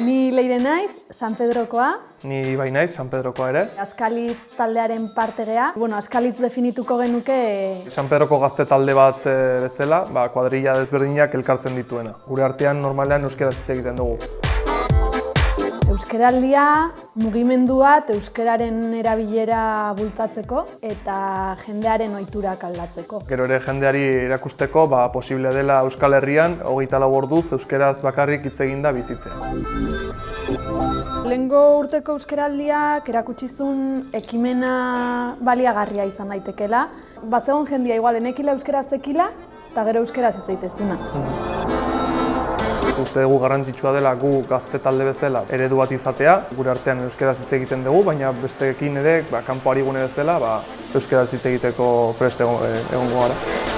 Ni Leire naiz, San Pedrokoa. Ni bai naiz, San Pedrokoa ere. Askalitz taldearen parte gea. Askalitz definituko genuke... San Pedroko gazte talde bat bezala, kuadrilla desberdinak elkartzen dituena. Gure artean normalean euskaraz hitz egiten dugu. Euskaraldia mugimendu bat euskararen erabilera bultzatzeko eta jendearen ohiturak aldatzeko. Gero ere jendeari erakusteko posible dela Euskal Herrian 24 orduz euskaraz bakarrik hitz eginda bizitzea. Lehengo urteko euskaraldiak erakutsi-zuen ekimena baliagarria izan daitekeela. Bazegon jendia igual enekila euskaraz zekila eta gero euskaraz hitz egitezuna. Uste dugu garrantzitsua dela gu gazte talde bezala eredu bat izatea. Gure artean euskaraz hitz egiten dugu, baina besteekin ere kanpo ari gune bezala euskaraz hitz egiteko prest egongo gara.